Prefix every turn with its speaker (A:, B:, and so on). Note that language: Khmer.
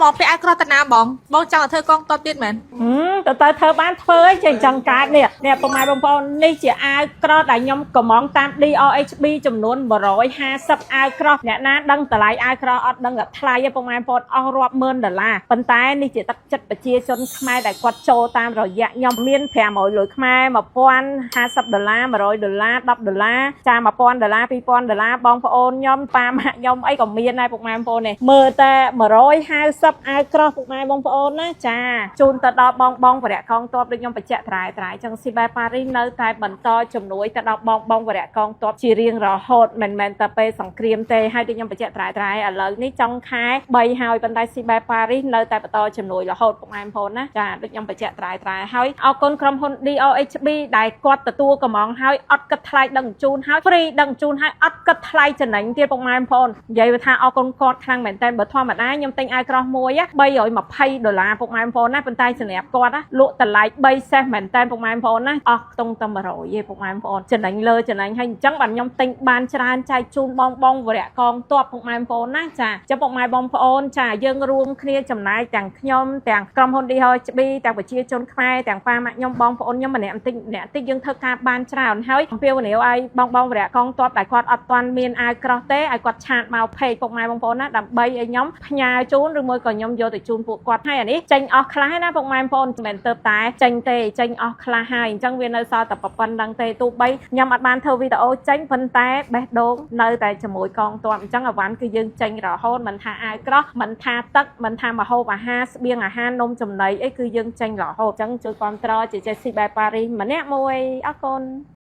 A: មកពាក់អាវក្រោះតាណាបងចង់ឲ្យធ្វើកងតបទៀតមែន
B: ទៅធ្វើបានធ្វើអីចេះចង់កើតនេះពុកម៉ែបងប្អូននេះជាអាវក្រោះដែលខ្ញុំកំងតាម DOHB ចំនួន150អាវក្រោះអ្នកណាដឹងតម្លៃអាវក្រោះអត់ដឹងតែថ្លៃទេពុកម៉ែបងប្អូនអស់រាប់ម៉ឺនដុល្លារប៉ុន្តែនេះជាទឹកចិត្តប្រជាជនខ្មែរដែលគាត់ចូលតាមរយៈខ្ញុំមាន500លុយខ្មែរ1050ដុល្លារ100ដុល្លារ10ដុល្លារចា1000ដុល្លារ2000ដុល្លារបងប្អូនខ្ញុំប៉ាម៉ាក់ខ្ញុំអីក៏មានដែរពុកម៉ែបងប្អូននេះមើលតែ150អាវក្រោះពុកម៉ែបងប្អូនណាចាជូនទៅដល់បងវរៈកងទ័ពដូចខ្ញុំបញ្ជាក់ត្រាយចឹងស៊ីបែប៉ារីសនៅតែបន្តជំនួយទៅដល់បងវរៈកងទ័ពជារៀងរហូតមិនមែនតែពេលសង្គ្រាមទេហើយដូចខ្ញុំបញ្ជាក់ត្រាយឥឡូវនេះចុងខែ3ហើយប៉ុន្តែស៊ីបែប៉ារីសនៅតែបន្តជំនួយរហូតពុកម៉ែបងប្អូនណាចាដូចខ្ញុំបញ្ជាក់ត្រាយហើយអរគុណក្រុមហ៊ុន DOHB ដែលគាត់ទទួលកំងហើយអត់គិតថ្លៃដឹងជូនហើយហ្វ្រីដឹងជូនហើយអត់គិតថ្លៃចំណេញទៀតពុកម៉ែបងប្អូននិយាយថាអរគុណគាត់ខ្លាំងមែនតើបើធម្មតាខ្ញុំទិញអាវក្រោះមួយ320ដុល្លារពុកម៉ែបងប្អូនណាប៉ុន្តែសម្រាប់គាត់ណាលក់តម្លៃ3សេសមែនតើពុកម៉ែបងប្អូនណាអស់ខ្ទង់តែ100ទេពុកម៉ែបងប្អូនចំណេញលើចំណេញហើយអញ្ចឹងបាទខ្ញុំទិញបានច្រើនចែកជូនបងវរៈកងទ័ពពុកម៉ែបងប្អូនណាចាចឹងពុកម៉ែបងប្អូនចាយើងរួមគ្នាចំណាយទាំងខ្ញុំទាំងក្រុមហ៊ុន DOHB ទាំងប្រជាជនខ្មែរទាំងប៉ាម៉ាក់ខ្ញុំបងប្អូនខ្ញុំម្នាក់តិចយើងធ្វើការបានច្រើនហើយអំពាវនាវឲ្យបងវរៈកងទ័ពដែលគាត់អត់ទាន់មានអាវក្រោះទេឲ្យគាត់ឆាតមកពេកពុកម៉ែបងប្អូនណាដើម្បីឲ្យខ្ញុំផ្ញើជូនឬមួយក៏ខ្ញុំយកទៅជូនពួកគាត់ហើយអានេះចេញអស់ខ្លះណាពុកម៉ែបងប្អូនមិនមែនទៅតែចេញទេចេញអស់ខ្លះហើយអញ្ចឹងវានៅសល់តែប៉ុណ្្នឹងទេទោះបីខ្ញុំអត់បានធ្វើវីដេអូចេញប៉ុន្តែបេះដូងនៅតែជាមួយកងទ័ពអញ្ចឹងអាវ៉ាន់គឺយើងចេញរហូតមិនថាអាវក្រោះមិនថាទឹកមិនថាម្ហូបអាហារស្បៀងអាហារនំចំណីអីគឺយើងចេញរហូតអញ្ចឹងជួយគ្រប់គ្រងជាចេះស៊ីបែប៉ារីសម្នាក់មួយអរគុណ